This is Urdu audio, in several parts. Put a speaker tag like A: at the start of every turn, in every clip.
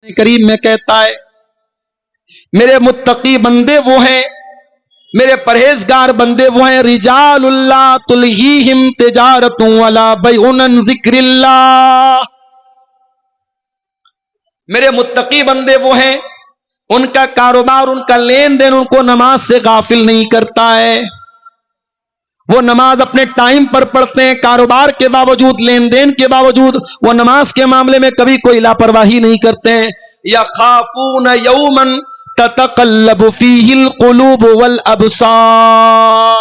A: کریم میں کہتا ہے میرے متقی بندے وہ ہیں، میرے پرہیزگار بندے وہ ہیں، رجال اللہ تلہیہم تجارت ولا بیع عن ذکر اللہ۔ میرے متقی بندے وہ ہیں، ان کا کاروبار، ان کا لین دین ان کو نماز سے غافل نہیں کرتا ہے، وہ نماز اپنے ٹائم پر پڑھتے ہیں، کاروبار کے باوجود، لین دین کے باوجود وہ نماز کے معاملے میں کبھی کوئی لاپرواہی نہیں کرتے ہیں۔ یخافون یوما تتقلب فیہ القلوب والابصار،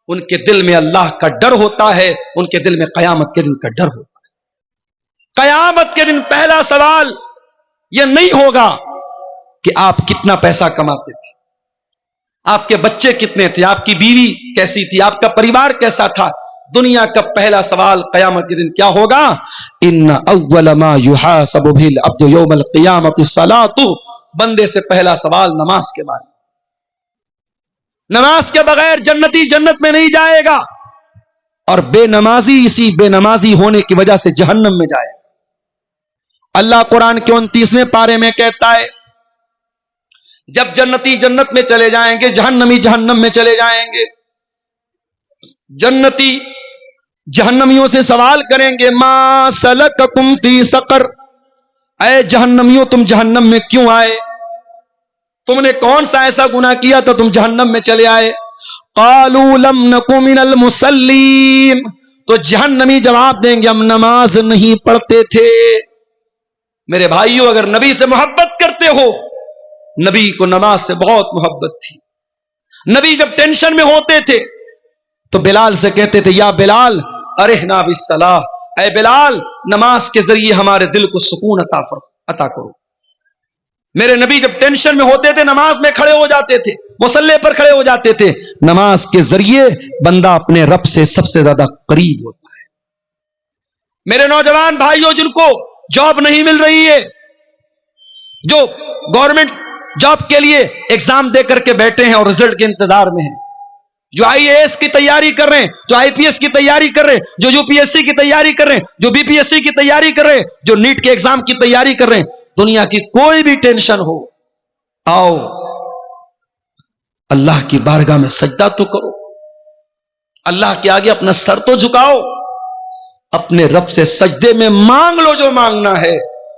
A: ان کے دل میں اللہ کا ڈر ہوتا ہے، ان کے دل میں قیامت کے دن کا ڈر ہوتا ہے۔ قیامت کے دن پہلا سوال یہ نہیں ہوگا کہ آپ کتنا پیسہ کماتے تھے، آپ کے بچے کتنے تھے، آپ کی بیوی کیسی تھی، آپ کا پریوار کیسا تھا۔ دنیا کا پہلا سوال قیامت کے دن کیا ہوگا؟ ان اول ما یحاسب به العبد یوم القیامۃ الصلاۃ، بندے سے پہلا سوال نماز کے بارے میں۔ نماز کے بغیر جنتی جنت میں نہیں جائے گا، اور بے نمازی اسی بے نمازی ہونے کی وجہ سے جہنم میں جائے گا۔ اللہ قرآن کے 29ویں پارے میں کہتا ہے جب جنتی جنت میں چلے جائیں گے، جہنمی جہنم میں چلے جائیں گے، جنتی جہنمیوں سے سوال کریں گے ما سلککم فی سقر، اے جہنمیوں تم جہنم میں کیوں آئے، تم نے کون سا ایسا گناہ کیا تو تم جہنم میں چلے آئے؟ قالوا لم نک من المصلین، تو جہنمی جواب دیں گے ہم نماز نہیں پڑھتے تھے۔ میرے بھائیوں، اگر نبی سے محبت کرتے ہو، نبی کو نماز سے بہت محبت تھی۔ نبی جب ٹینشن میں ہوتے تھے تو بلال سے کہتے تھے یا بلال ارحنا بالصلاۃ، اے بلال نماز کے ذریعے ہمارے دل کو سکون عطا کرو۔ میرے نبی جب ٹینشن میں ہوتے تھے نماز میں کھڑے ہو جاتے تھے، مصلی پر کھڑے ہو جاتے تھے۔ نماز کے ذریعے بندہ اپنے رب سے سب سے زیادہ قریب ہوتا ہے۔ میرے نوجوان بھائیوں، جن کو جاب نہیں مل رہی ہے، جو گورنمنٹ جاب کے لیے ایگزام دے کر کے بیٹھے ہیں اور رزلٹ کے انتظار میں ہیں، جو IAS کی تیاری کر رہے ہیں، جو IPS کی تیاری کر رہے ہیں، جو UPSC کی تیاری کر رہے ہیں، جو BPSC کی تیاری کر رہے ہیں، جو نیٹ کے ایگزام کی تیاری کر رہے ہیں، دنیا کی کوئی بھی ٹینشن ہو، آؤ اللہ کی بارگاہ میں سجدہ تو کرو، اللہ کے آگے اپنا سر تو جھکاؤ، اپنے رب سے سجدے میں مانگ لو جو مانگنا ہے،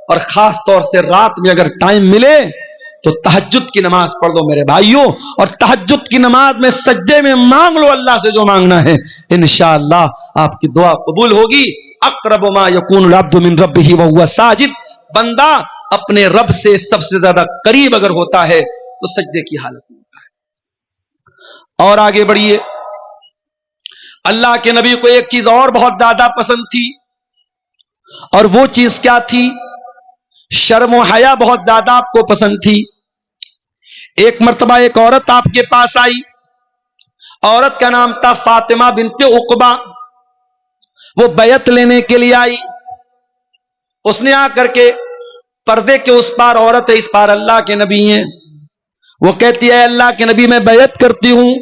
A: اور خاص طور سے رات میں اگر ٹائم ملے تو تہجد کی نماز پڑھ لو میرے بھائیوں، اور تہجد کی نماز میں سجدے میں مانگ لو اللہ سے جو مانگنا ہے، انشاءاللہ آپ کی دعا قبول ہوگی۔ اقرب ما یکون العبد من ربہ وہو ساجد، بندہ اپنے رب سے سب سے زیادہ قریب اگر ہوتا ہے تو سجدے کی حالت میں ہوتا ہے۔ اور آگے بڑھیے، اللہ کے نبی کو ایک چیز اور بہت زیادہ پسند تھی، اور وہ چیز کیا تھی؟ شرم و حیا بہت زیادہ آپ کو پسند تھی۔ ایک مرتبہ ایک عورت آپ کے پاس آئی، عورت کا نام تھا فاطمہ بنت عقبہ، وہ بیعت لینے کے لیے آئی۔ اس نے آ کر کے پردے کے اس پار عورت ہے، اس پار اللہ کے نبی ہیں، وہ کہتی ہے اللہ کے نبی میں بیعت کرتی ہوں۔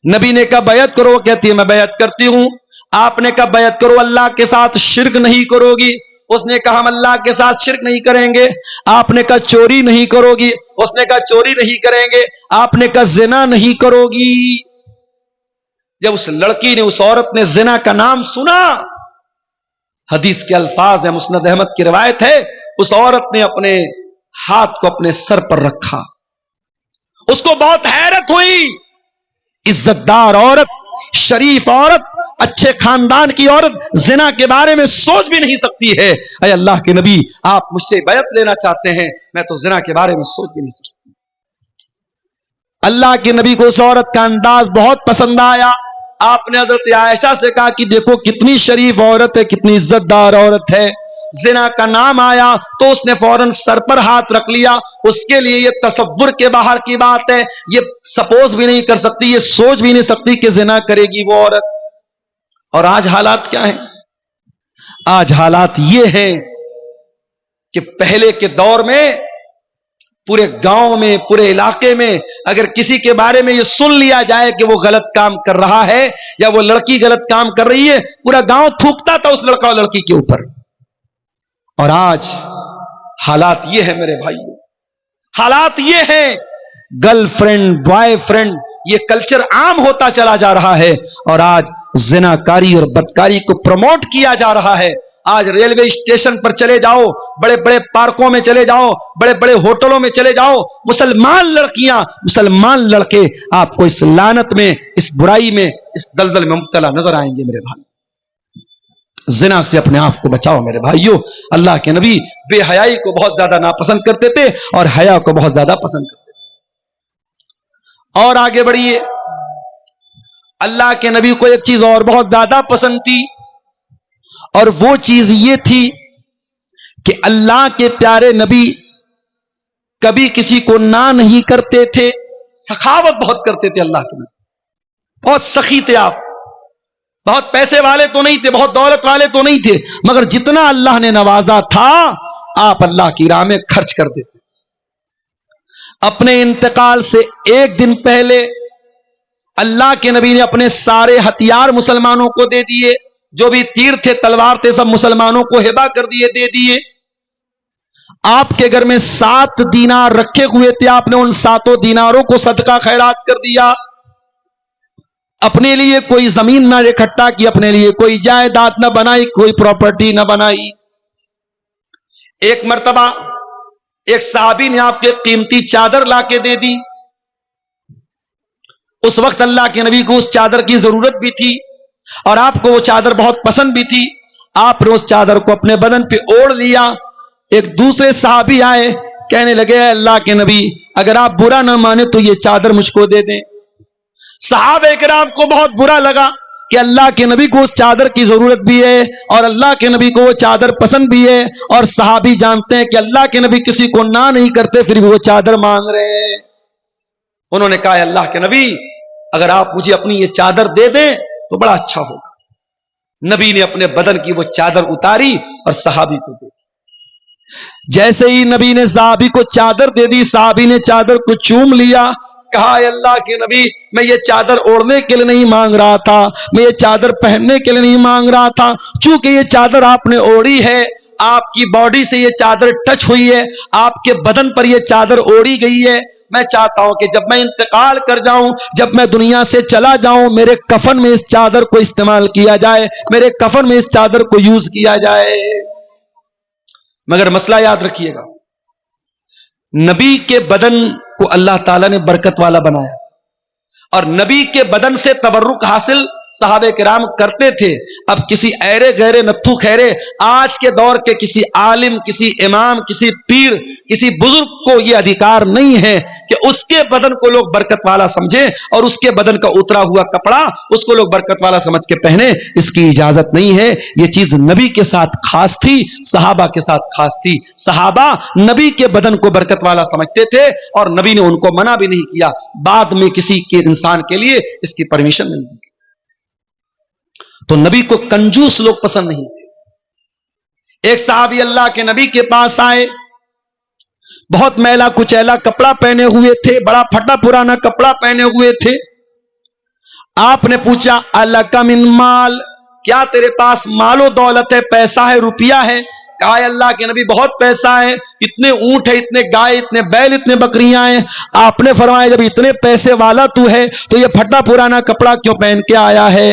A: نبی نے کہا بیعت کرو، وہ کہتی ہے میں بیعت کرتی ہوں۔ آپ نے کہا بیعت کرو، اللہ کے ساتھ شرک نہیں کرو گی؟ اس نے کہا ہم اللہ کے ساتھ شرک نہیں کریں گے۔ آپ نے کہا چوری نہیں کرو گی؟ اس نے کہا چوری نہیں کریں گے۔ آپ نے کہا زنا نہیں کرو گی؟ جب اس لڑکی نے، اس عورت نے زنا کا نام سنا، حدیث کے الفاظ ہیں، مسند احمد کی روایت ہے، اس عورت نے اپنے ہاتھ کو اپنے سر پر رکھا، اس کو بہت حیرت ہوئی۔ عزت دار عورت، شریف عورت، اچھے خاندان کی عورت زنا کے بارے میں سوچ بھی نہیں سکتی ہے۔ اے اللہ کے نبی آپ مجھ سے بیعت لینا چاہتے ہیں، میں تو زنا کے بارے میں سوچ بھی نہیں سکتی۔ اللہ کے نبی کو اس عورت کا انداز بہت پسند آیا۔ آپ نے حضرت عائشہ سے کہا کہ دیکھو کتنی شریف عورت ہے، کتنی عزت دار عورت ہے۔ زنا کا نام آیا تو اس نے فوراً سر پر ہاتھ رکھ لیا۔ اس کے لیے یہ تصور کے باہر کی بات ہے، یہ سپوز بھی نہیں کر سکتی، یہ سوچ بھی نہیں سکتی کہ زنا کرے گی وہ عورت۔ اور آج حالات کیا ہیں؟ آج حالات یہ ہیں کہ پہلے کے دور میں پورے گاؤں میں، پورے علاقے میں اگر کسی کے بارے میں یہ سن لیا جائے کہ وہ غلط کام کر رہا ہے یا وہ لڑکی غلط کام کر رہی ہے، پورا گاؤں تھوکتا تھا اس لڑکا اور لڑکی کے اوپر۔ اور آج حالات یہ ہے میرے بھائیوں، حالات یہ ہیں، گرل فرینڈ بوائے فرینڈ یہ کلچر عام ہوتا چلا جا رہا ہے، اور آج زناکاری اور بدکاری کو پروموٹ کیا جا رہا ہے۔ آج ریلوے اسٹیشن پر چلے جاؤ، بڑے بڑے پارکوں میں چلے جاؤ، بڑے بڑے ہوٹلوں میں چلے جاؤ، مسلمان لڑکیاں مسلمان لڑکے آپ کو اس لعنت میں، اس برائی میں، اس دلدل میں مبتلا نظر آئیں گے میرے بھائی۔ زنا سے اپنے آپ کو بچاؤ میرے بھائیوں۔ اللہ کے نبی بے حیائی کو بہت زیادہ ناپسند کرتے تھے اور حیا کو بہت زیادہ پسند کرتے تھے۔ اور آگے بڑھیے، اللہ کے نبی کو ایک چیز اور بہت زیادہ پسند تھی، اور وہ چیز یہ تھی کہ اللہ کے پیارے نبی کبھی کسی کو نہ نہیں کرتے تھے، سخاوت بہت کرتے تھے اللہ کے نبی، بہت سخی تھے آپ، بہت پیسے والے تو نہیں تھے، بہت دولت والے تو نہیں تھے، مگر جتنا اللہ نے نوازا تھا آپ اللہ کی راہ میں خرچ کر دیتے تھے۔ اپنے انتقال سے ایک دن پہلے اللہ کے نبی نے اپنے سارے ہتھیار مسلمانوں کو دے دیے، جو بھی تیر تھے تلوار تھے سب مسلمانوں کو ہبہ کر دیے، دے دیے۔ آپ کے گھر میں 7 دینار رکھے ہوئے تھے، آپ نے ان 7 دیناروں کو صدقہ خیرات کر دیا۔ اپنے لیے کوئی زمین نہ اکٹھا کی، اپنے لیے کوئی جائیداد نہ بنائی، کوئی پراپرٹی نہ بنائی۔ ایک مرتبہ ایک صحابی نے آپ کے قیمتی چادر لا کے دے دی، اس وقت اللہ کے نبی کو اس چادر کی ضرورت بھی تھی اور آپ کو وہ چادر بہت پسند بھی تھی۔ آپ نے اس چادر کو اپنے بدن پہ اوڑھ لیا۔ ایک دوسرے صحابی آئے، کہنے لگے اللہ کے نبی اگر آپ برا نہ مانے تو یہ چادر مجھ کو دے دیں۔ صحابہ کرام کو بہت برا لگا کہ اللہ کے نبی کو اس چادر کی ضرورت بھی ہے اور اللہ کے نبی کو وہ چادر پسند بھی ہے، اور صحابی جانتے ہیں کہ اللہ کے نبی کسی کو نہ نہیں کرتے، پھر بھی وہ چادر مانگ رہے ہیں۔ انہوں نے کہا اللہ کے نبی اگر آپ مجھے اپنی یہ چادر دے دیں تو بڑا اچھا ہوگا۔ نبی نے اپنے بدن کی وہ چادر اتاری اور صحابی کو دے دی۔ جیسے ہی نبی نے صحابی کو چادر دے دی، صحابی نے چادر کو چوم لیا، کہا اے اللہ کے نبی میں یہ چادر اوڑھنے کے لیے نہیں مانگ رہا تھا، میں یہ چادر پہننے کے لیے نہیں مانگ رہا تھا، چونکہ یہ چادر آپ نے اوڑھی ہے، آپ کی باڈی سے یہ چادر ٹچ ہوئی ہے، آپ کے بدن پر یہ چادر اوڑھی گئی ہے، میں چاہتا ہوں کہ جب میں انتقال کر جاؤں، جب میں دنیا سے چلا جاؤں، میرے کفن میں اس چادر کو استعمال کیا جائے، میرے کفن میں اس چادر کو یوز کیا جائے۔ مگر مسئلہ یاد رکھیے گا، نبی کے بدن کو اللہ تعالیٰ نے برکت والا بنایا اور نبی کے بدن سے تبرک حاصل صحابہ کرام کرتے تھے۔ اب کسی ایرے غیرے نتھو خیرے آج کے دور کے کسی عالم، کسی امام، کسی پیر، کسی بزرگ کو یہ ادھیکار نہیں ہے کہ اس کے بدن کو لوگ برکت والا سمجھیں اور اس کے بدن کا اترا ہوا کپڑا اس کو لوگ برکت والا سمجھ کے پہنے، اس کی اجازت نہیں ہے۔ یہ چیز نبی کے ساتھ خاص تھی، صحابہ کے ساتھ خاص تھی۔ صحابہ نبی کے بدن کو برکت والا سمجھتے تھے اور نبی نے ان کو منع بھی نہیں کیا، بعد میں کسی کے انسان کے لیے اس کی پرمیشن نہیں دی۔ تو نبی کو کنجوس لوگ پسند نہیں تھے۔ ایک صحابی اللہ کے نبی کے پاس آئے، بہت میلا کچیلا کپڑا پہنے ہوئے تھے، بڑا پھٹا پرانا کپڑا پہنے ہوئے تھے۔ آپ نے پوچھا الک من مال، کیا تیرے پاس مال و دولت ہے، پیسہ ہے، روپیہ ہے؟ کہا اللہ کے نبی بہت پیسہ ہے، اتنے اونٹ ہے، اتنے گائے، اتنے بیل، اتنے بکریاں ہیں۔ آپ نے فرمایا جب اتنے پیسے والا تو ہے تو یہ پھٹا پرانا کپڑا کیوں پہن کے آیا ہے؟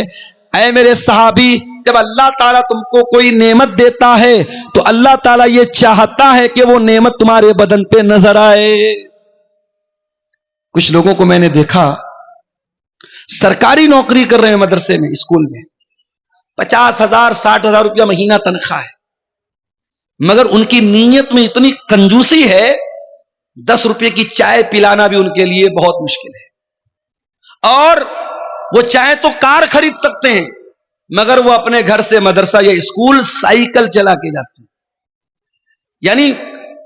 A: اے میرے صحابی، جب اللہ تعالیٰ تم کو کوئی نعمت دیتا ہے تو اللہ تعالیٰ یہ چاہتا ہے کہ وہ نعمت تمہارے بدن پہ نظر آئے۔ کچھ لوگوں کو میں نے دیکھا سرکاری نوکری کر رہے ہیں، مدرسے میں، اسکول میں، 50,000 60,000 روپیہ مہینہ تنخواہ ہے، مگر ان کی نیت میں اتنی کنجوسی ہے 10 روپے کی چائے پلانا بھی ان کے لیے بہت مشکل ہے۔ اور وہ چاہے تو کار خرید سکتے ہیں مگر وہ اپنے گھر سے مدرسہ یا اسکول سائیکل چلا کے جاتے ہیں۔ یعنی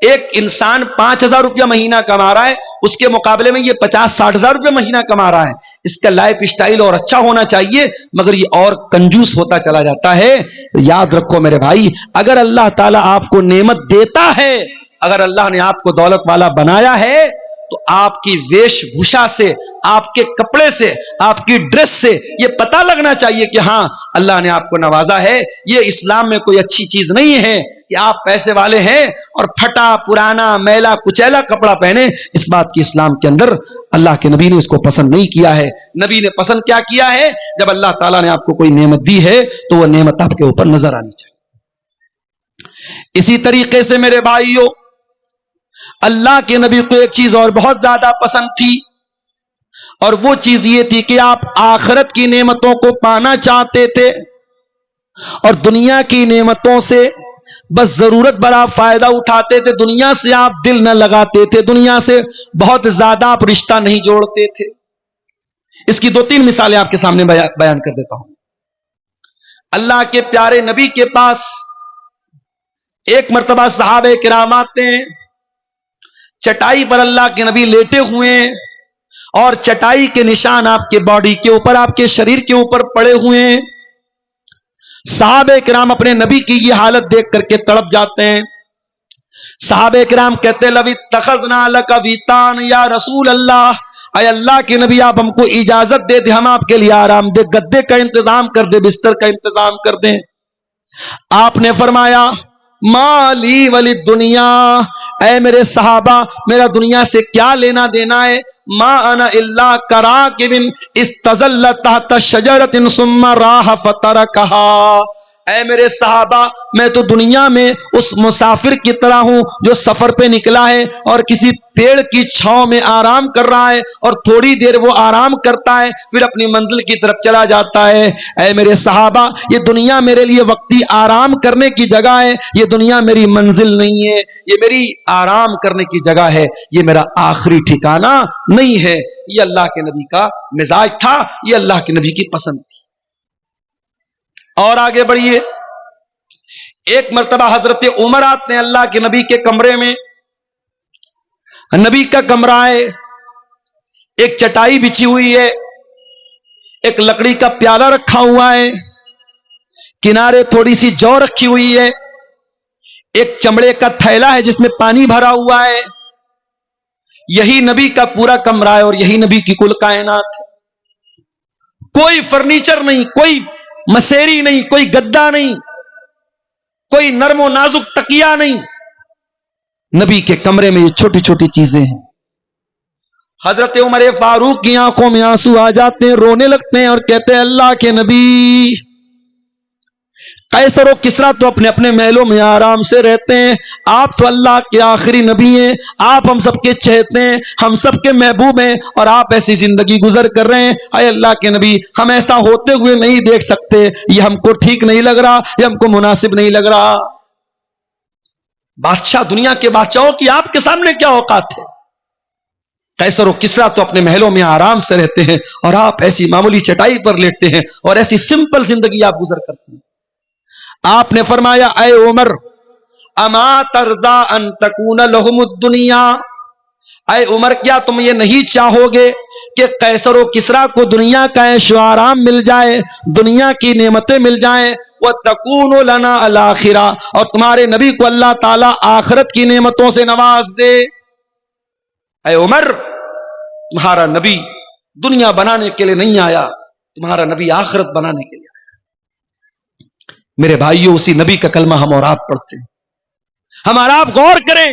A: ایک انسان 5,000 روپیہ مہینہ کما رہا ہے، اس کے مقابلے میں یہ 50-60,000 روپیہ مہینہ کما رہا ہے۔ اس کا لائف سٹائل اور اچھا ہونا چاہیے مگر یہ اور کنجوس ہوتا چلا جاتا ہے۔ یاد رکھو میرے بھائی، اگر اللہ تعالیٰ آپ کو نعمت دیتا ہے، اگر اللہ نے آپ کو دولت والا بنایا ہے تو آپ کی ویش بھوشا سے، آپ کے کپڑے سے، آپ کی ڈریس سے یہ پتہ لگنا چاہیے کہ ہاں اللہ نے آپ کو نوازا ہے. یہ اسلام میں کوئی اچھی چیز نہیں ہے کہ آپ پیسے والے ہیں اور پھٹا پرانا میلا کچیلا کپڑا پہنے. اس بات کی اسلام کے اندر اللہ کے نبی نے اس کو پسند نہیں کیا ہے. نبی نے پسند کیا کیا ہے؟ جب اللہ تعالیٰ نے آپ کو کوئی نعمت دی ہے تو وہ نعمت آپ کے اوپر نظر آنی چاہیے. اسی طریقے سے میرے بھائیوں، اللہ کے نبی کو ایک چیز اور بہت زیادہ پسند تھی، اور وہ چیز یہ تھی کہ آپ آخرت کی نعمتوں کو پانا چاہتے تھے اور دنیا کی نعمتوں سے بس ضرورت بھرا فائدہ اٹھاتے تھے. دنیا سے آپ دل نہ لگاتے تھے، دنیا سے بہت زیادہ آپ رشتہ نہیں جوڑتے تھے. اس کی 2-3 مثالیں آپ کے سامنے بیان کر دیتا ہوں. اللہ کے پیارے نبی کے پاس ایک مرتبہ صحابہ کرام آتے ہیں، چٹائی پر اللہ کے نبی لیٹے ہوئے ہیں اور چٹائی کے نشان آپ کے باڈی کے اوپر، آپ کے شریر کے اوپر پڑے ہوئے ہیں. صحابہ کرام اپنے نبی کی یہ حالت دیکھ کر کے تڑپ جاتے ہیں. صحابہ کرام کہتے لو اتخذنا لک ویتان یا رسول اللہ، اے اللہ کے نبی آپ ہم کو اجازت دے دیں، ہم آپ کے لیے آرام دہ گدے کا انتظام کر دیں، بستر کا انتظام کر دیں. آپ نے فرمایا مالی ولی دنیا، اے میرے صحابہ میرا دنیا سے کیا لینا دینا ہے؟ ما انا الا کراکب استظل تحت شجرۃ ثم راح فترکها. اے میرے صحابہ میں تو دنیا میں اس مسافر کی طرح ہوں جو سفر پہ نکلا ہے اور کسی پیڑ کی چھاؤں میں آرام کر رہا ہے اور تھوڑی دیر وہ آرام کرتا ہے پھر اپنی منزل کی طرف چلا جاتا ہے. اے میرے صحابہ یہ دنیا میرے لیے وقتی آرام کرنے کی جگہ ہے، یہ دنیا میری منزل نہیں ہے، یہ میری آرام کرنے کی جگہ ہے، یہ میرا آخری ٹھکانہ نہیں ہے. یہ اللہ کے نبی کا مزاج تھا، یہ اللہ کے نبی کی پسند تھی. اور آگے بڑھیے. ایک مرتبہ حضرت عمر آتے ہیں اللہ کے نبی کے کمرے میں. نبی کا کمرہ ہے، ایک چٹائی بچھی ہوئی ہے، ایک لکڑی کا پیالہ رکھا ہوا ہے، کنارے تھوڑی سی جو رکھی ہوئی ہے، ایک چمڑے کا تھیلا ہے جس میں پانی بھرا ہوا ہے. یہی نبی کا پورا کمرہ ہے اور یہی نبی کی کل کائنات ہے. کوئی فرنیچر نہیں، کوئی مسیری نہیں، کوئی گدا نہیں، کوئی نرم و نازک تکیہ نہیں. نبی کے کمرے میں یہ چھوٹی چھوٹی چیزیں ہیں. حضرت عمر فاروق کی آنکھوں میں آنسو آ جاتے ہیں، رونے لگتے ہیں اور کہتے ہیں اللہ کے نبی قیصر و کسریٰ تو اپنے اپنے محلوں میں آرام سے رہتے ہیں، آپ تو اللہ کے آخری نبی ہیں، آپ ہم سب کے چہتے ہیں، ہم سب کے محبوب ہیں اور آپ ایسی زندگی گزر کر رہے ہیں. اے اللہ کے نبی ہم ایسا ہوتے ہوئے نہیں دیکھ سکتے، یہ ہم کو ٹھیک نہیں لگ رہا، یہ ہم کو مناسب نہیں لگ رہا. بادشاہ، دنیا کے بادشاہوں کی آپ کے سامنے کیا اوقات ہے؟ قیصر و کسریٰ تو اپنے محلوں میں آرام سے رہتے ہیں اور آپ ایسی معمولی چٹائی پر لیٹتے ہیں اور ایسی سمپل زندگی آپ گزر کرتے ہیں. آپ نے فرمایا اے عمر اما ترضا ان تکون لہم الدنیا، اے عمر کیا تم یہ نہیں چاہو گے کہ قیصر و کسریٰ کو دنیا کا عیش و آرام مل جائے، دنیا کی نعمتیں مل جائیں، وَتَكُونُ لَنَا الْآخِرَةَ اور تمہارے نبی کو اللہ تعالیٰ آخرت کی نعمتوں سے نواز دے. اے عمر تمہارا نبی دنیا بنانے کے لیے نہیں آیا، تمہارا نبی آخرت بنانے کے لیے آیا. میرے بھائیوں اسی نبی کا کلمہ ہم اور آپ پڑھتے ہیں. ہم اور آپ غور کریں،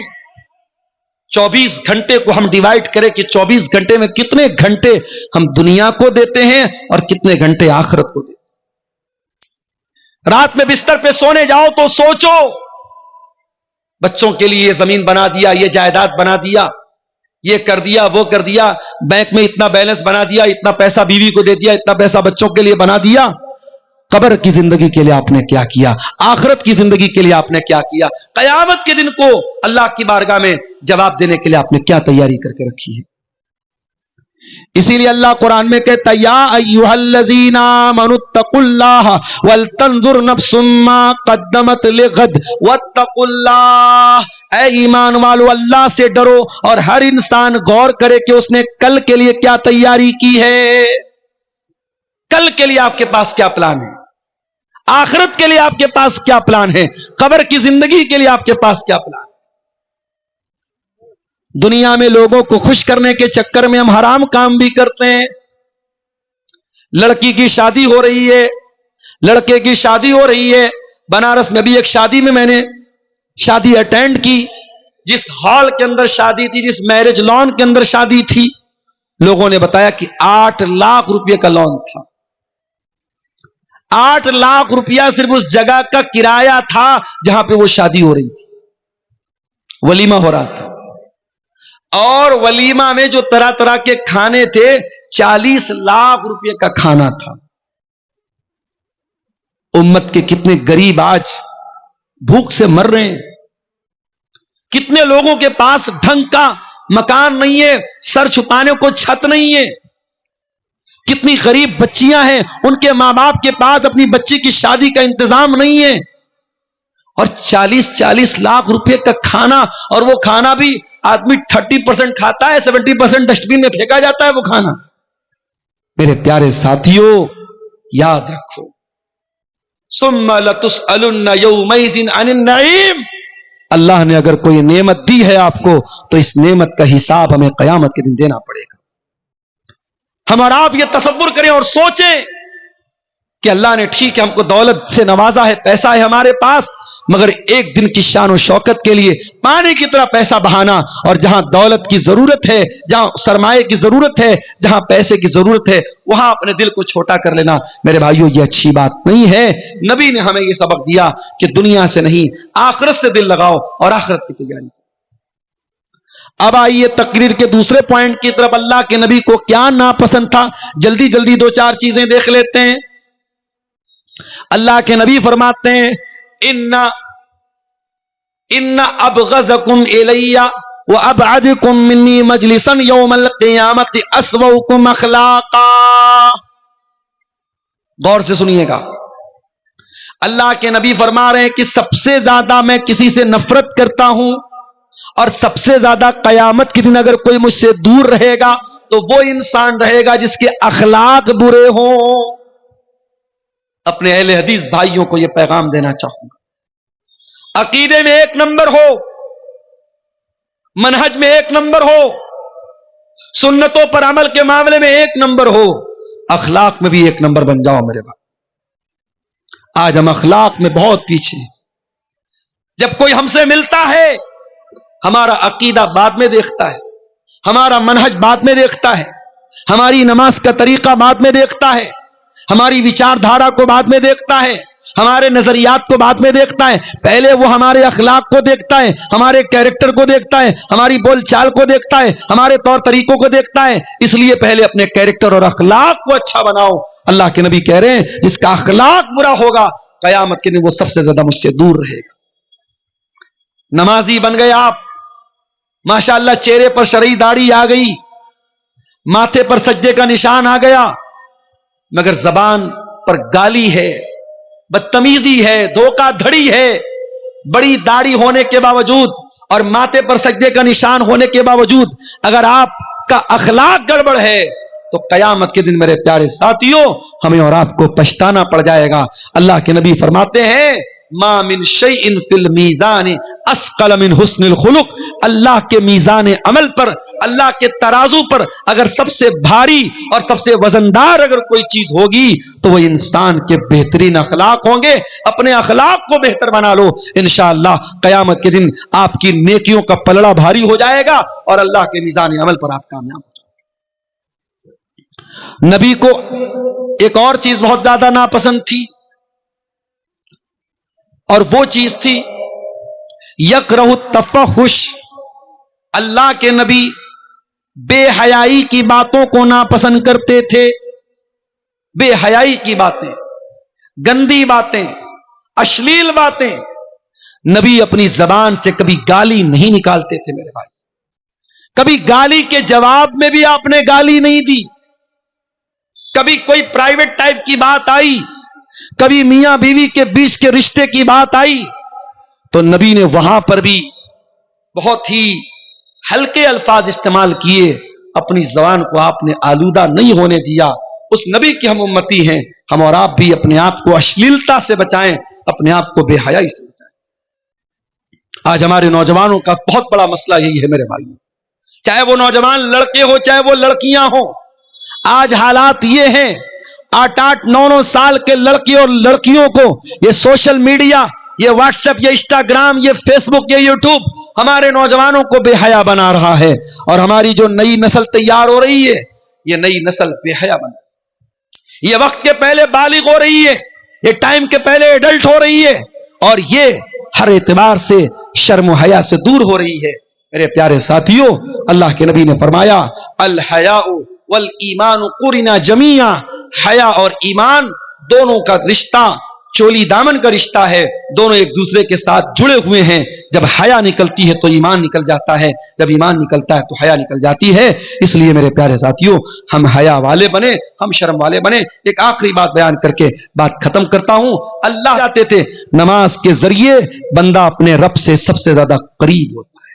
A: 24 گھنٹے کو ہم ڈیوائیڈ کریں کہ 24 گھنٹے میں کتنے گھنٹے ہم دنیا کو دیتے ہیں اور کتنے گھنٹے آخرت کو دیتے ہیں. رات میں بستر پہ سونے جاؤ تو سوچو، بچوں کے لیے یہ زمین بنا دیا، یہ جائیداد بنا دیا، یہ کر دیا، وہ کر دیا، بینک میں اتنا بیلنس بنا دیا، اتنا پیسہ بیوی کو دے دیا، اتنا پیسہ بچوں کے لیے بنا دیا. قبر کی زندگی کے لیے آپ نے کیا کیا؟ آخرت کی زندگی کے لیے آپ نے کیا کیا؟ قیامت کے دن کو اللہ کی بارگاہ میں جواب دینے کے لیے آپ نے کیا تیاری کر کے رکھی ہے؟ اسی لیے اللہ قرآن میں کہتا ہے یا ایھا الذین آمنوا اتقوا اللہ ولتنظر نفس ما قدمت لغد واتقوا اللہ. اے ایمان والو اللہ سے ڈرو اور ہر انسان غور کرے کہ اس نے کل کے لیے کیا تیاری کی ہے. کل کے لیے آپ کے پاس کیا پلان ہے؟ آخرت کے لیے آپ کے پاس کیا پلان ہے؟ قبر کی زندگی کے لیے آپ کے پاس کیا پلان ہے؟ دنیا میں لوگوں کو خوش کرنے کے چکر میں ہم حرام کام بھی کرتے ہیں. لڑکی کی شادی ہو رہی ہے, لڑکے کی شادی ہو رہی ہے. بنارس میں بھی ایک شادی میں نے شادی اٹینڈ کی. جس ہال کے اندر شادی تھی, جس میرج لان کے اندر شادی تھی, لوگوں نے بتایا کہ 8 لاکھ روپے کا لون تھا. 8 لاکھ روپیہ صرف اس جگہ کا کرایہ تھا جہاں پہ وہ شادی ہو رہی تھی. ولیمہ ہو رہا تھا, اور ولیمہ میں جو طرح طرح کے کھانے تھے 40 لاکھ روپے کا کھانا تھا. امت کے کتنے غریب آج بھوک سے مر رہے ہیں. کتنے لوگوں کے پاس ڈھنگ کا مکان نہیں ہے, سر چھپانے کو چھت نہیں ہے. کتنی غریب بچیاں ہیں, ان کے ماں باپ کے پاس اپنی بچی کی شادی کا انتظام نہیں ہے. اور 40 لاکھ روپے کا کھانا, اور وہ کھانا بھی آدمی 30% کھاتا ہے, 70% ڈسٹ بن میں پھینکا جاتا ہے وہ کھانا. میرے پیارے ساتھیوں, یاد رکھو, ثم لتسألن یومئذ عن النعیم. اللہ نے اگر کوئی نعمت دی ہے آپ کو تو اس نعمت کا حساب ہمیں قیامت کے دن دینا پڑے گا. ہم اور آپ یہ تصور کریں اور سوچیں کہ اللہ نے ٹھیک ہے ہم کو دولت سے نوازا ہے, پیسہ ہے ہمارے پاس, مگر ایک دن کی شان و شوکت کے لیے پانی کی طرح پیسہ بہانا, اور جہاں دولت کی ضرورت ہے, جہاں سرمایہ کی ضرورت ہے, جہاں پیسے کی ضرورت ہے, وہاں اپنے دل کو چھوٹا کر لینا, میرے بھائیوں یہ اچھی بات نہیں ہے. نبی نے ہمیں یہ سبق دیا کہ دنیا سے نہیں آخرت سے دل لگاؤ اور آخرت کی تیاری کرو. اب آئیے تقریر کے دوسرے پوائنٹ کی طرف. اللہ کے نبی کو کیا ناپسند تھا, جلدی جلدی 2-4 چیزیں دیکھ لیتے ہیں. اللہ کے نبی فرماتے ہیں ان ابغضکم الی وابعدکم منی مجلسا یوم القیامت اسوؤکم اخلاقا. غور سے سنیے گا, اللہ کے نبی فرما رہے ہیں کہ سب سے زیادہ میں کسی سے نفرت کرتا ہوں, اور سب سے زیادہ قیامت کے دن اگر کوئی مجھ سے دور رہے گا تو وہ انسان رہے گا جس کے اخلاق برے ہوں. اپنے اہل حدیث بھائیوں کو یہ پیغام دینا چاہوں گا, عقیدے میں 1 نمبر ہو, منہج میں 1 نمبر ہو, سنتوں پر عمل کے معاملے میں 1 نمبر ہو, اخلاق میں بھی 1 نمبر بن جاؤ میرے بھائی. آج ہم اخلاق میں بہت پیچھے ہیں. جب کوئی ہم سے ملتا ہے ہمارا عقیدہ بعد میں دیکھتا ہے, ہمارا منہج بعد میں دیکھتا ہے, ہماری نماز کا طریقہ بعد میں دیکھتا ہے, ہماری وچار دھارا کو بعد میں دیکھتا ہے, ہمارے نظریات کو بعد میں دیکھتا ہے. پہلے وہ ہمارے اخلاق کو دیکھتا ہے, ہمارے کیریکٹر کو دیکھتا ہے, ہماری بول چال کو دیکھتا ہے, ہمارے طور طریقوں کو دیکھتا ہے. اس لیے پہلے اپنے کیریکٹر اور اخلاق کو اچھا بناؤ. اللہ کے نبی کہہ رہے ہیں جس کا اخلاق برا ہوگا قیامت کے دن وہ سب سے زیادہ مجھ سے دور رہے گا. نمازی بن گئے آپ, ماشاءاللہ چہرے پر شرعی داڑھی آ گئی, ماتھے پر سجدے کا نشان آ گیا, مگر زبان پر گالی ہے, بدتمیزی ہے, دھوکہ دھڑی ہے. بڑی داڑھی ہونے کے باوجود اور ماتھے پر سجدے کا نشان ہونے کے باوجود اگر آپ کا اخلاق گڑبڑ ہے تو قیامت کے دن میرے پیارے ساتھیوں ہمیں اور آپ کو پچھتانا پڑ جائے گا. اللہ کے نبی فرماتے ہیں ما من شیء فی المیزان اثقل من حسن الخلق. اللہ کے میزان عمل پر, اللہ کے ترازو پر اگر سب سے بھاری اور سب سے وزندار اگر کوئی چیز ہوگی تو وہ انسان کے بہترین اخلاق ہوں گے. اپنے اخلاق کو بہتر بنا لو, انشاءاللہ قیامت کے دن آپ کی نیکیوں کا پلڑا بھاری ہو جائے گا اور اللہ کے میزان عمل پر آپ کامیاب ہو جائیں. نبی کو ایک اور چیز بہت زیادہ ناپسند تھی, اور وہ چیز تھی یکرہ التفحش. اللہ کے نبی بے حیائی کی باتوں کو ناپسند کرتے تھے. بے حیائی کی باتیں, گندی باتیں, اشلیل باتیں. نبی اپنی زبان سے کبھی گالی نہیں نکالتے تھے میرے بھائی. کبھی گالی کے جواب میں بھی آپ نے گالی نہیں دی. کبھی کوئی پرائیویٹ ٹائپ کی بات آئی, کبھی میاں بیوی کے بیچ کے رشتے کی بات آئی تو نبی نے وہاں پر بھی بہت ہی ہلکے الفاظ استعمال کیے. اپنی زبان کو آپ نے آلودہ نہیں ہونے دیا. اس نبی کی ہم امتی ہیں, ہم اور آپ بھی اپنے آپ کو اشلیلتا سے بچائیں, اپنے آپ کو بے حیائی سے بچائیں. آج ہمارے نوجوانوں کا بہت بڑا مسئلہ یہی ہے میرے بھائی. چاہے وہ نوجوان لڑکے ہو چاہے وہ لڑکیاں ہوں. آج حالات یہ ہیں 8-8 9-9 سال کے لڑکے اور لڑکیوں کو یہ سوشل میڈیا، یہ واٹس ایپ، یہ انسٹاگرام، یہ فیس بک، یہ یوٹیوب ہمارے نوجوانوں کو بے حیا بنا رہا ہے. اور ہماری جو نئی نسل تیار ہو رہی ہے یہ نئی نسل بے حیا بنا، یہ وقت کے پہلے بالغ ہو رہی ہے، یہ ٹائم کے پہلے ایڈلٹ ہو رہی ہے، اور یہ ہر اعتبار سے شرم و حیا سے دور ہو رہی ہے. میرے پیارے ساتھیوں، اللہ کے نبی نے فرمایا الحیاء والایمان قرنا جمیعا، حیا اور ایمان دونوں کا رشتہ چولی دامن کا رشتہ ہے، دونوں ایک دوسرے کے ساتھ جڑے ہوئے ہیں. جب حیا نکلتی ہے تو ایمان نکل جاتا ہے، جب ایمان نکلتا ہے تو حیا نکل جاتی ہے. اس لیے میرے پیارے ساتھیوں، ہم حیا والے بنے، ہم شرم والے بنے. ایک آخری بات بیان کر کے بات ختم کرتا ہوں. اللہ چاہتے تھے نماز کے ذریعے بندہ اپنے رب سے سب سے زیادہ قریب ہوتا ہے.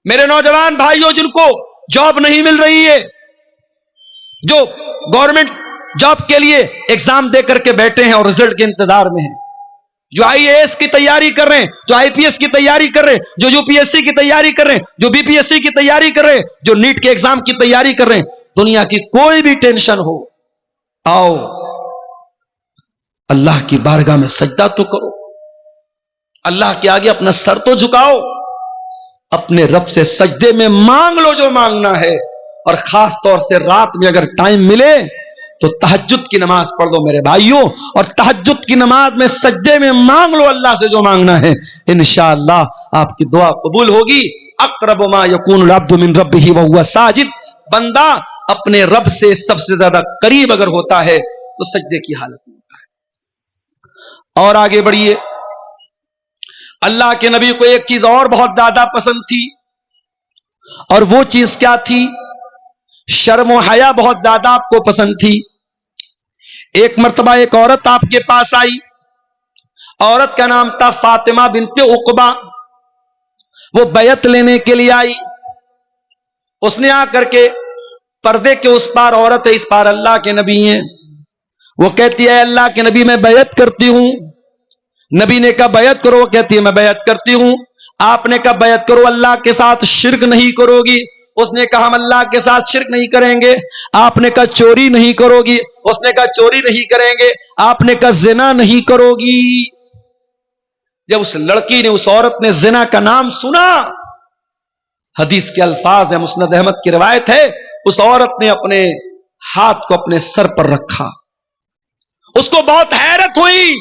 A: میرے نوجوان بھائیوں جن کو جاب نہیں مل رہی ہے، جو گورنمنٹ جاب کے لیے ایگزام دے کر کے بیٹھے ہیں اور رزلٹ کے انتظار میں ہیں، جو آئی اے ایس کی تیاری کر رہے ہیں، جو آئی پی ایس کی تیاری کر رہے ہیں، جو یو پی ایس سی کی تیاری کر رہے ہیں، جو بی پی ایس سی کی تیاری کر رہے ہیں، جو نیٹ کے ایگزام کی تیاری کر رہے ہیں، دنیا کی کوئی بھی ٹینشن ہو، آؤ اللہ کی بارگاہ میں سجدہ تو کرو، اللہ کے آگے اپنا سر تو جھکاؤ، اپنے رب سے سجدے میں مانگ لو جو مانگنا ہے. اور خاص طور سے رات میں اگر ٹائم ملے تو تہجد کی نماز پڑھ لو میرے بھائیوں، اور تہجد کی نماز میں سجدے میں مانگ لو اللہ سے جو مانگنا ہے. انشاءاللہ آپ کی دعا قبول ہوگی. اقرب ما یکون العبد من ربہ وہو ساجد، بندہ اپنے رب سے سب سے زیادہ قریب اگر ہوتا ہے تو سجدے کی حالت میں ہوتا ہے. اور آگے بڑھیے. اللہ کے نبی کو ایک چیز اور بہت زیادہ پسند تھی، اور وہ چیز کیا تھی؟ شرم و حیا بہت زیادہ آپ کو پسند تھی. ایک مرتبہ ایک عورت آپ کے پاس آئی، عورت کا نام تھا فاطمہ بنت عقبہ. وہ بیعت لینے کے لیے آئی. اس نے آ کر کے پردے کے اس پار عورت ہے، اس پار اللہ کے نبی ہیں. وہ کہتی ہے اللہ کے نبی میں بیعت کرتی ہوں. نبی نے کہا بیعت کرو، وہ کہتی ہے میں بیعت کرتی ہوں. آپ نے کہا بیعت کرو، اللہ کے ساتھ شرک نہیں کرو گی. اس نے کہا ہم اللہ کے ساتھ شرک نہیں کریں گے. آپ نے کہا چوری نہیں کرو گی. اس نے کہا چوری نہیں کریں گے. آپ نے کہا زنا نہیں کرو گی. جب اس لڑکی نے، اس عورت نے زنا کا نام سنا، حدیث کے الفاظ ہیں، مسند احمد کی روایت ہے، اس عورت نے اپنے ہاتھ کو اپنے سر پر رکھا. اس کو بہت حیرت ہوئی.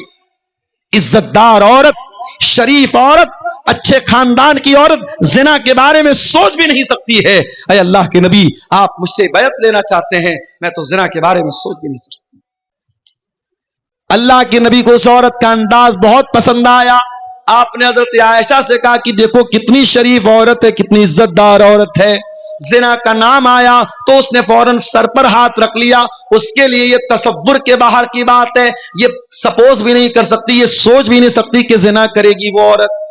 A: عزت دار عورت، شریف عورت، اچھے خاندان کی عورت زنا کے بارے میں سوچ بھی نہیں سکتی ہے. اے اللہ کے نبی، آپ مجھ سے بیعت لینا چاہتے ہیں، میں تو زنا کے بارے میں سوچ بھی نہیں سکتی. اللہ کے نبی کو اس عورت کا انداز بہت پسند آیا. آپ نے حضرت عائشہ سے کہا کہ دیکھو کتنی شریف عورت ہے، کتنی عزت دار عورت ہے. زنا کا نام آیا تو اس نے فوراً سر پر ہاتھ رکھ لیا. اس کے لیے یہ تصور کے باہر کی بات ہے، یہ سپوز بھی نہیں کر سکتی، یہ سوچ بھی نہیں سکتی کہ زنا کرے گی وہ عورت.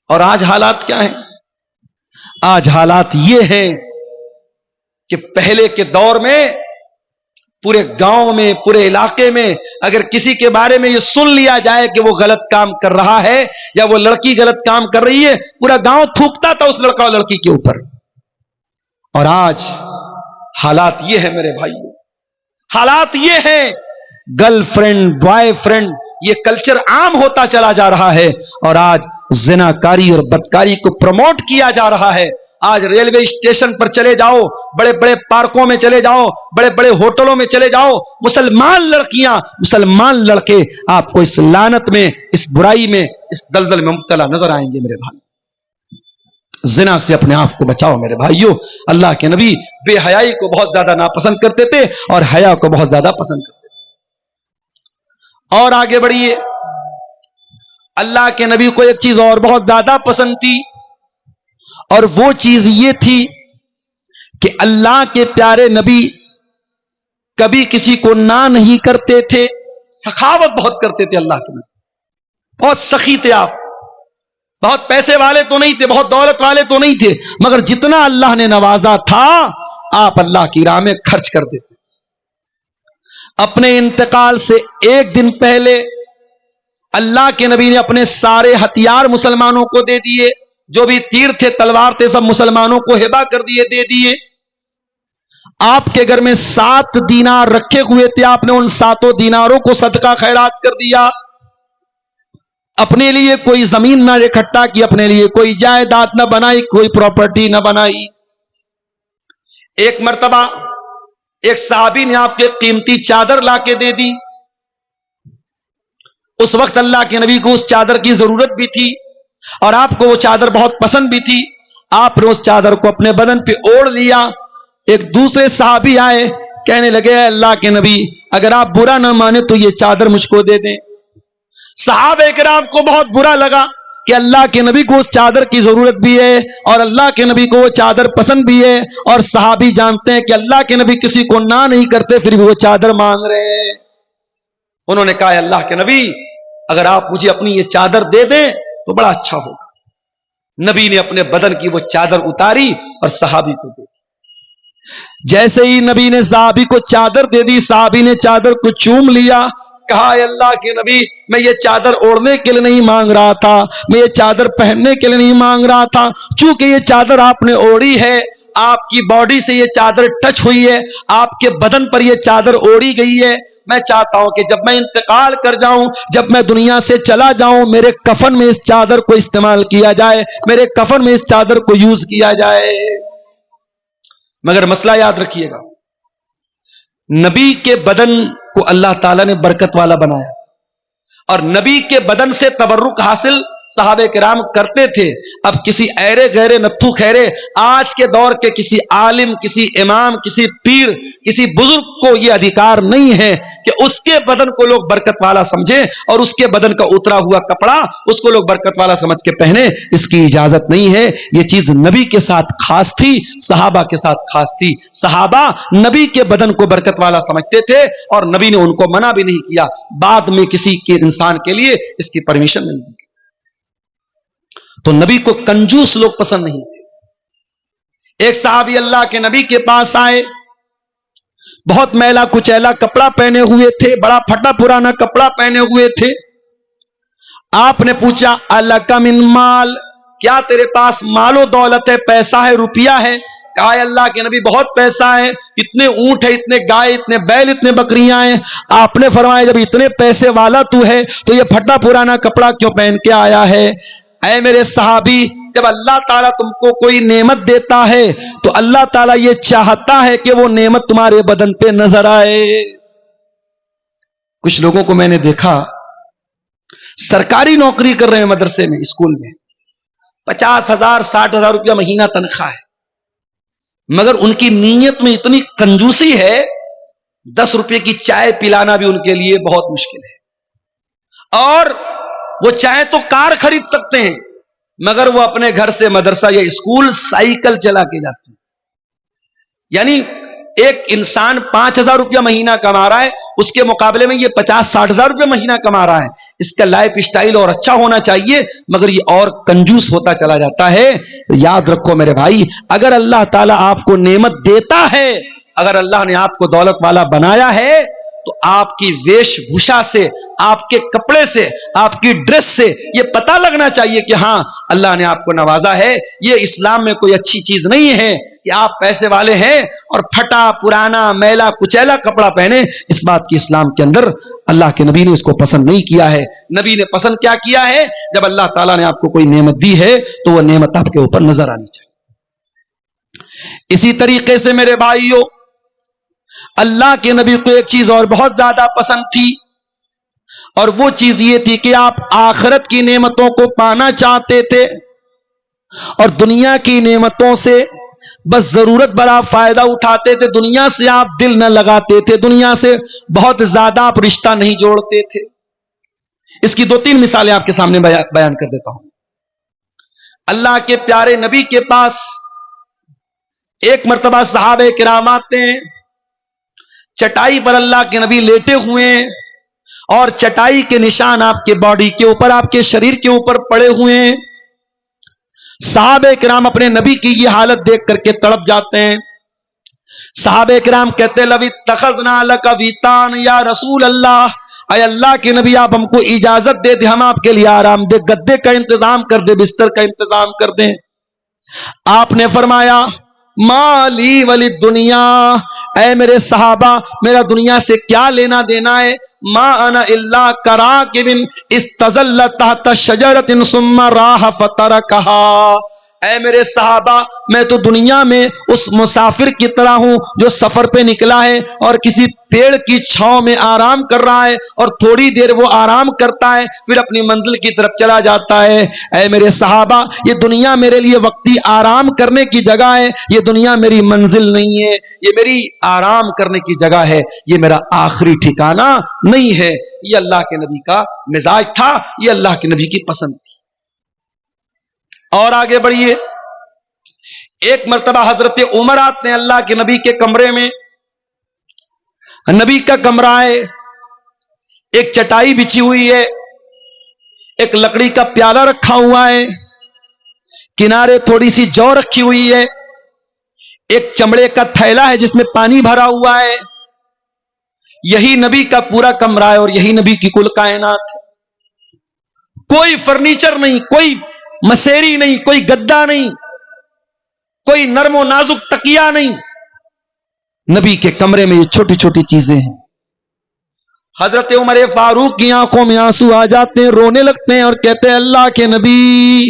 A: اور آج حالات کیا ہیں؟ آج حالات یہ ہیں کہ پہلے کے دور میں پورے گاؤں میں، پورے علاقے میں اگر کسی کے بارے میں یہ سن لیا جائے کہ وہ غلط کام کر رہا ہے یا وہ لڑکی غلط کام کر رہی ہے، پورا گاؤں تھوکتا تھا اس لڑکا اور لڑکی کے اوپر. اور آج حالات یہ ہے میرے بھائیوں، حالات یہ ہیں، گرل فرینڈ، بوائے فرینڈ، یہ کلچر عام ہوتا چلا جا رہا ہے. اور آج زناکاری اور بدکاری کو پروموٹ کیا جا رہا ہے. آج ریلوے اسٹیشن پر چلے جاؤ، بڑے بڑے پارکوں میں چلے جاؤ، بڑے بڑے ہوٹلوں میں چلے جاؤ، مسلمان لڑکیاں، مسلمان لڑکے آپ کو اس لعنت میں، اس برائی میں، اس دلدل میں مبتلا نظر آئیں گے میرے بھائی. زنا سے اپنے آپ کو بچاؤ میرے بھائیوں. اللہ کے نبی بے حیائی کو بہت زیادہ ناپسند کرتے تھے اور حیا کو بہت زیادہ پسند کرتے تھے. اور آگے بڑھیے. اللہ کے نبی کو ایک چیز اور بہت زیادہ پسند تھی، اور وہ چیز یہ تھی کہ اللہ کے پیارے نبی کبھی کسی کو نہ نہیں کرتے تھے. سخاوت بہت کرتے تھے اللہ کے نبی، بہت سخی تھے آپ. بہت پیسے والے تو نہیں تھے، بہت دولت والے تو نہیں تھے، مگر جتنا اللہ نے نوازا تھا آپ اللہ کی راہ میں خرچ کر دیتے تھے. اپنے انتقال سے ایک دن پہلے اللہ کے نبی نے اپنے سارے ہتھیار مسلمانوں کو دے دیے. جو بھی تیر تھے تلوار تھے سب مسلمانوں کو ہبا کر دیے، دے دیے۔ آپ کے گھر میں 7 دینار رکھے ہوئے تھے، آپ نے ان 7 دیناروں کو صدقہ خیرات کر دیا۔ اپنے لیے کوئی زمین نہ اکٹھا کی، اپنے لیے کوئی جائیداد نہ بنائی، کوئی پراپرٹی نہ بنائی۔ ایک مرتبہ ایک صحابی نے آپ کے قیمتی چادر لا کے دے دی۔ اس وقت اللہ کے نبی کو اس چادر کی ضرورت بھی تھی اور آپ کو وہ چادر بہت پسند بھی تھی۔ آپ نے اس چادر کو اپنے بدن پہ اوڑھ لیا۔ ایک دوسرے صحابی آئے، کہنے لگے اے اللہ کے نبی اگر آپ برا نہ مانے تو یہ چادر مجھ کو دے دیں۔ صحابہ کرام کو بہت برا لگا کہ اللہ کے نبی کو اس چادر کی ضرورت بھی ہے اور اللہ کے نبی کو وہ چادر پسند بھی ہے، اور صحابی جانتے ہیں کہ اللہ کے نبی کسی کو نہ نہیں کرتے، پھر بھی وہ چادر مانگ رہے ہیں۔ انہوں نے کہا اللہ کے نبی اگر آپ مجھے اپنی یہ چادر دے دیں تو بڑا اچھا ہوگا۔ نبی نے اپنے بدن کی وہ چادر اتاری اور صحابی کو دے دی۔ جیسے ہی نبی نے صحابی کو چادر دے دی، صحابی نے چادر کو چوم لیا، کہا اے اللہ کے نبی میں یہ چادر اوڑھنے کے لیے نہیں مانگ رہا تھا، میں یہ چادر پہننے کے لیے نہیں مانگ رہا تھا، چونکہ یہ چادر آپ نے اوڑھی ہے، آپ کی باڈی سے یہ چادر ٹچ ہوئی ہے، آپ کے بدن پر یہ چادر اوڑھی گئی ہے، میں چاہتا ہوں کہ جب میں انتقال کر جاؤں، جب میں دنیا سے چلا جاؤں، میرے کفن میں اس چادر کو استعمال کیا جائے، میرے کفن میں اس چادر کو یوز کیا جائے۔ مگر مسئلہ یاد رکھیے گا، نبی کے بدن کو اللہ تعالیٰ نے برکت والا بنایا اور نبی کے بدن سے تبرک حاصل صحابہ کرام کرتے تھے۔ اب کسی ایرے غیرے نتھو خیرے آج کے دور کے کسی عالم، کسی امام، کسی پیر، کسی بزرگ کو یہ ادھیکار نہیں ہے کہ اس کے بدن کو لوگ برکت والا سمجھیں اور اس کے بدن کا اترا ہوا کپڑا اس کو لوگ برکت والا سمجھ کے پہنے۔ اس کی اجازت نہیں ہے۔ یہ چیز نبی کے ساتھ خاص تھی، صحابہ کے ساتھ خاص تھی۔ صحابہ نبی کے بدن کو برکت والا سمجھتے تھے اور نبی نے ان کو منع بھی نہیں کیا۔ بعد میں کسی کے انسان کے لیے اس کی پرمیشن نہیں دی۔ تو نبی کو کنجوس لوگ پسند نہیں تھے۔ ایک صحابی اللہ کے نبی کے پاس آئے، بہت میلا کچیلا کپڑا پہنے ہوئے تھے، بڑا پھٹا پرانا کپڑا پہنے ہوئے تھے۔ آپ نے پوچھا الک من مال، کیا تیرے پاس مال و دولت ہے، پیسہ ہے، روپیہ ہے؟ کہا اللہ کے نبی بہت پیسہ ہے، اتنے اونٹ ہے، اتنے گائے، اتنے بیل، اتنے بکریاں ہیں۔ آپ نے فرمایا جب اتنے پیسے والا تو ہے تو یہ پھٹا پرانا کپڑا کیوں پہن کے آیا ہے؟ اے میرے صحابی، جب اللہ تعالیٰ تم کو کوئی نعمت دیتا ہے تو اللہ تعالیٰ یہ چاہتا ہے کہ وہ نعمت تمہارے بدن پہ نظر آئے۔ کچھ لوگوں کو میں نے دیکھا سرکاری نوکری کر رہے ہیں، مدرسے میں، اسکول میں، 50,000 60,000 روپیہ مہینہ تنخواہ ہے، مگر ان کی نیت میں اتنی کنجوسی ہے 10 روپے کی چائے پلانا بھی ان کے لیے بہت مشکل ہے۔ اور وہ چاہے تو کار خرید سکتے ہیں مگر وہ اپنے گھر سے مدرسہ یا اسکول سائیکل چلا کے جاتے ہیں۔ یعنی ایک انسان 5,000 روپیہ مہینہ کما رہا ہے، اس کے مقابلے میں یہ 50-60,000 روپیہ مہینہ کما رہا ہے۔ اس کا لائف اسٹائل اور اچھا ہونا چاہیے مگر یہ اور کنجوس ہوتا چلا جاتا ہے۔ یاد رکھو میرے بھائی، اگر اللہ تعالیٰ آپ کو نعمت دیتا ہے، اگر اللہ نے آپ کو دولت والا بنایا ہے تو آپ کی ویش بھوشا سے، آپ کے کپڑے سے، آپ کی ڈریس سے یہ پتہ لگنا چاہیے کہ ہاں اللہ نے آپ کو نوازا ہے۔ یہ اسلام میں کوئی اچھی چیز نہیں ہے کہ آپ پیسے والے ہیں اور پھٹا پرانا میلا کچیلا کپڑا پہنے۔ اس بات کی اسلام کے اندر اللہ کے نبی نے اس کو پسند نہیں کیا ہے۔ نبی نے پسند کیا کیا ہے؟ جب اللہ تعالیٰ نے آپ کو کوئی نعمت دی ہے تو وہ نعمت آپ کے اوپر نظر آنی چاہیے۔ اسی طریقے سے میرے بھائیوں، اللہ کے نبی کو ایک چیز اور بہت زیادہ پسند تھی اور وہ چیز یہ تھی کہ آپ آخرت کی نعمتوں کو پانا چاہتے تھے اور دنیا کی نعمتوں سے بس ضرورت بڑا فائدہ اٹھاتے تھے، دنیا سے آپ دل نہ لگاتے تھے، دنیا سے بہت زیادہ آپ رشتہ نہیں جوڑتے تھے۔ اس کی 2-3 مثالیں آپ کے سامنے بیان کر دیتا ہوں۔ اللہ کے پیارے نبی کے پاس ایک مرتبہ صحابہ کرام آتے ہیں، چٹائی پر اللہ کے نبی لیٹے ہوئے ہیں اور چٹائی کے نشان آپ کے باڈی کے اوپر، آپ کے شریر کے اوپر پڑے ہوئے ہیں۔ صحابہ کرام اپنے نبی کی یہ حالت دیکھ کر کے تڑپ جاتے ہیں۔ صحابہ کرام کہتے لو اتخذنا لک ویتان یا رسول اللہ، اے اللہ کے نبی آپ ہم کو اجازت دے دیں ہم آپ کے لیے آرام دہ گدے کا انتظام کر دیں, بستر کا انتظام کر دیں. آپ نے فرمایا مالی ولی دنیا, اے میرے صحابہ میرا دنیا سے کیا لینا دینا ہے. ما انا الا کراکب استظل تحت شجرۃ ثم راح فترکها, اے میرے صحابہ میں تو دنیا میں اس مسافر کی طرح ہوں جو سفر پہ نکلا ہے اور کسی پیڑ کی چھاؤں میں آرام کر رہا ہے اور تھوڑی دیر وہ آرام کرتا ہے پھر اپنی منزل کی طرف چلا جاتا ہے. اے میرے صحابہ یہ دنیا میرے لیے وقتی آرام کرنے کی جگہ ہے, یہ دنیا میری منزل نہیں ہے, یہ میری آرام کرنے کی جگہ ہے, یہ میرا آخری ٹھکانہ نہیں ہے. یہ اللہ کے نبی کا مزاج تھا, یہ اللہ کے نبی کی پسند تھی. اور آگے بڑھیے. ایک مرتبہ حضرت عمر آتے ہیں اللہ کے نبی کے کمرے میں. نبی کا کمرہ ہے, ایک چٹائی بچھی ہوئی ہے, ایک لکڑی کا پیالہ رکھا ہوا ہے, کنارے تھوڑی سی جو رکھی ہوئی ہے, ایک چمڑے کا تھیلا ہے جس میں پانی بھرا ہوا ہے. یہی نبی کا پورا کمرہ ہے اور یہی نبی کی کل کائنات. کوئی فرنیچر نہیں, کوئی مسیری نہیں, کوئی گدا نہیں, کوئی نرم و نازک تکیہ نہیں. نبی کے کمرے میں یہ چھوٹی چھوٹی چیزیں ہیں. حضرت عمر فاروق کی آنکھوں میں آنسو آ جاتے ہیں, رونے لگتے ہیں اور کہتے ہیں اللہ کے نبی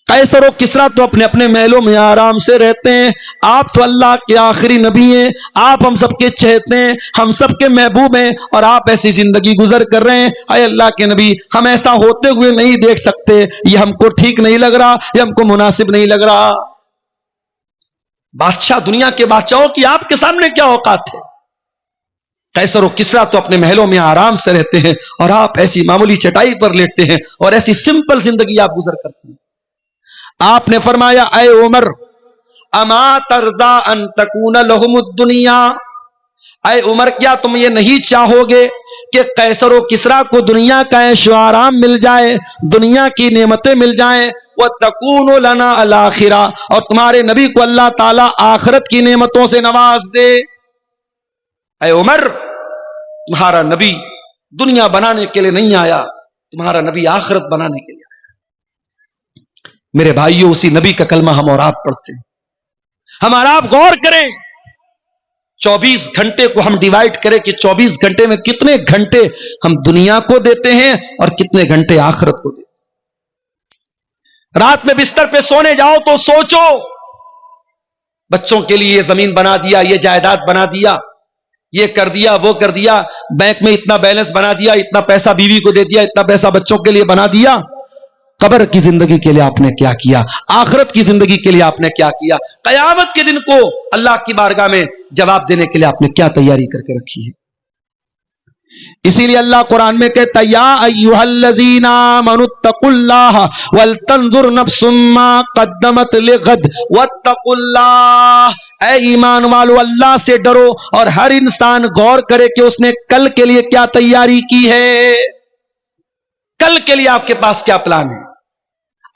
A: قیصر و کسریٰ تو اپنے اپنے محلوں میں آرام سے رہتے ہیں, آپ تو اللہ کے آخری نبی ہیں, آپ ہم سب کے چہتے ہیں, ہم سب کے محبوب ہیں, اور آپ ایسی زندگی گزر کر رہے ہیں. اے اللہ کے نبی ہم ایسا ہوتے ہوئے نہیں دیکھ سکتے, یہ ہم کو ٹھیک نہیں لگ رہا, یہ ہم کو مناسب نہیں لگ رہا. بادشاہ, دنیا کے بادشاہوں کی آپ کے سامنے کیا اوقات ہے؟ قیصر و کسریٰ تو اپنے محلوں میں آرام سے رہتے ہیں اور آپ ایسی معمولی چٹائی پر لیٹتے ہیں اور ایسی سمپل زندگی آپ گزر کرتے ہیں. آپ نے فرمایا اے عمر اما ترضا ان تکون لہم الدنیا, اے عمر کیا تم یہ نہیں چاہو گے کہ قیصر و کسریٰ کو دنیا کا عیش و آرام مل جائے, دنیا کی نعمتیں مل جائیں, وَتَكُونُ لَنَا الْآخِرَةَ, اور تمہارے نبی کو اللہ تعالیٰ آخرت کی نعمتوں سے نواز دے. اے عمر تمہارا نبی دنیا بنانے کے لیے نہیں آیا, تمہارا نبی آخرت بنانے کے لیے آیا. میرے بھائیوں اسی نبی کا کلمہ ہم اور آپ پڑھتے ہیں. ہم اور آپ غور کریں, 24 گھنٹے کو ہم ڈیوائیڈ کریں کہ 24 گھنٹے میں کتنے گھنٹے ہم دنیا کو دیتے ہیں اور کتنے گھنٹے آخرت کو دیتے ہیں. رات میں بستر پہ سونے جاؤ تو سوچو, بچوں کے لیے یہ زمین بنا دیا, یہ جائیداد بنا دیا, یہ کر دیا, وہ کر دیا, بینک میں اتنا بیلنس بنا دیا, اتنا پیسہ بیوی کو دے دیا, اتنا پیسہ بچوں کے لیے بنا دیا. قبر کی زندگی کے لیے آپ نے کیا کیا؟ آخرت کی زندگی کے لیے آپ نے کیا کیا؟ قیامت کے دن کو اللہ کی بارگاہ میں جواب دینے کے لیے آپ نے کیا تیاری کر کے رکھی ہے؟ اسی لیے اللہ قرآن میں کہتا ہے یا ایھا الذین آمنوا اتقوا اللہ ولتنظر نفس ما قدمت لغد واتقوا اللہ, اے ایمان والو اللہ سے ڈرو اور ہر انسان غور کرے کہ اس نے کل کے لیے کیا تیاری کی ہے. کل کے لیے آپ کے پاس کیا پلان ہے,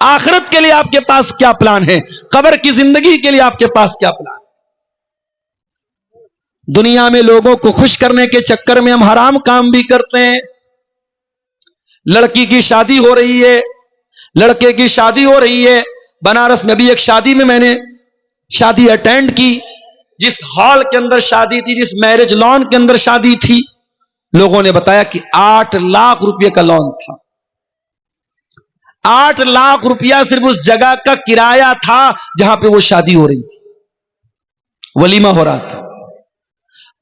A: آخرت کے لیے آپ کے پاس کیا پلان ہے, قبر کی زندگی کے لیے آپ کے پاس کیا پلان ہے. دنیا میں لوگوں کو خوش کرنے کے چکر میں ہم حرام کام بھی کرتے ہیں. لڑکی کی شادی ہو رہی ہے, لڑکے کی شادی ہو رہی ہے. بنارس میں بھی ایک شادی میں میں نے شادی اٹینڈ کی, جس ہال کے اندر شادی تھی, جس میرج لان کے اندر شادی تھی, لوگوں نے بتایا کہ 8 لاکھ روپے کا لون تھا. 8 لاکھ روپیہ صرف اس جگہ کا کرایہ تھا جہاں پہ وہ شادی ہو رہی تھی. ولیمہ ہو رہا تھا,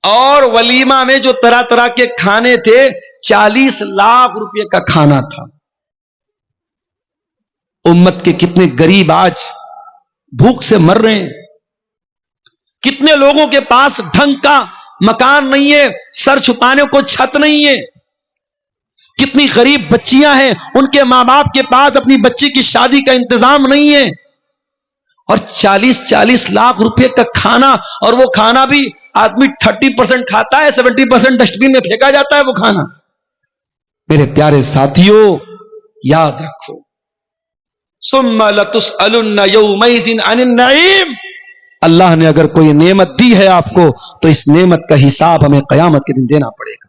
A: اور ولیمہ میں جو طرح طرح کے کھانے تھے 40 لاکھ روپے کا کھانا تھا. امت کے کتنے غریب آج بھوک سے مر رہے ہیں, کتنے لوگوں کے پاس ڈھنگ کا مکان نہیں ہے, سر چھپانے کو چھت نہیں ہے, کتنی غریب بچیاں ہیں ان کے ماں باپ کے پاس اپنی بچی کی شادی کا انتظام نہیں ہے, اور 40 لاکھ روپے کا کھانا, اور وہ کھانا بھی آدمی 30% کھاتا ہے, 70% ڈسٹ بن میں پھینکا جاتا ہے وہ کھانا. میرے پیارے ساتھیوں یاد رکھو, ثم لتسألن یومئذ عن النعیم, اللہ نے اگر کوئی نعمت دی ہے آپ کو تو اس نعمت کا حساب ہمیں قیامت کے دن دینا پڑے گا.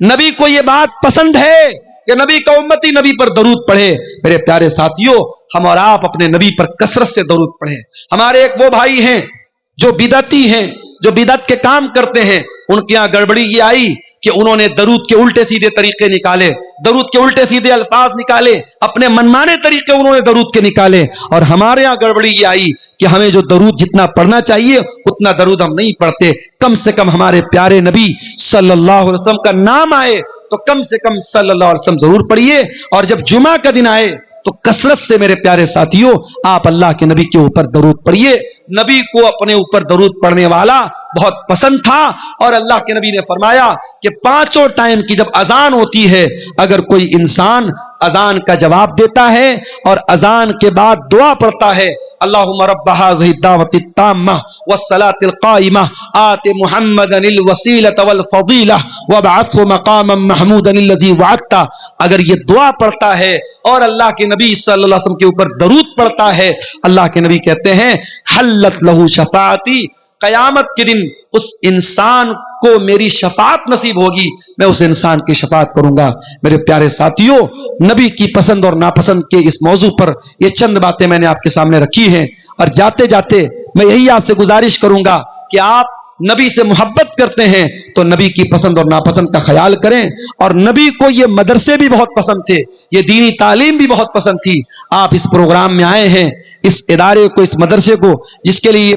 A: نبی کو یہ بات پسند ہے کہ نبی کا امتی نبی پر درود پڑھے. میرے پیارے ساتھیوں، ہم اور آپ اپنے نبی پر کثرت سے درود پڑھیں. ہمارے ایک وہ بھائی ہیں جو بدعتی ہیں، جو بدعت کے کام کرتے ہیں، ان کے یہاں گڑبڑی یہ آئی کہ انہوں نے درود کے الٹے سیدھے طریقے نکالے، درود کے الٹے سیدھے الفاظ نکالے، اپنے منمانے طریقے انہوں نے درود کے نکالے. اور ہمارے یہاں گڑبڑی یہ آئی کہ ہمیں جو درود جتنا پڑھنا چاہیے اتنا درود ہم نہیں پڑھتے. کم سے کم ہمارے پیارے نبی صلی اللہ علیہ وسلم کا نام آئے تو کم سے کم صلی اللہ علیہ وسلم ضرور پڑھیے. اور جب جمعہ کا دن آئے تو کثرت سے میرے پیارے ساتھیوں آپ اللہ کے نبی کے اوپر درود پڑھیے. نبی کو اپنے اوپر درود پڑھنے والا بہت پسند تھا. اور اللہ کے نبی نے فرمایا کہ پانچوں ٹائم کی جب اذان ہوتی ہے، اگر کوئی انسان اذان کا جواب دیتا ہے اور اذان کے بعد دعا پڑھتا ہے، اللہم رب هذه الدعوة التامة والصلاة القائمة آت محمدا الوسیلة والفضیلة وابعثه مقاما محمودا الذی وعدته، اگر یہ دعا پڑھتا ہے اور اللہ کے نبی صلی اللہ علیہ وسلم کے اوپر درود پڑھتا ہے، اللہ کے نبی کہتے ہیں حلت له شفاعتی، قیامت کے دن اس انسان کو میری شفاعت نصیب ہوگی، میں اس انسان کی شفاعت کروں گا. میرے پیارے ساتھیوں، نبی کی پسند اور ناپسند کے اس موضوع پر یہ چند باتیں میں نے آپ کے سامنے رکھی ہیں. اور جاتے جاتے میں یہی آپ سے گزارش کروں گا کہ آپ نبی سے محبت کرتے ہیں تو نبی کی پسند اور ناپسند کا خیال کریں. اور نبی کو یہ مدرسے بھی بہت پسند تھے، یہ دینی تعلیم بھی بہت پسند تھی. آپ اس پروگرام میں آئے ہیں، اس ادارے کو، اس مدرسے کو، جس کے لیے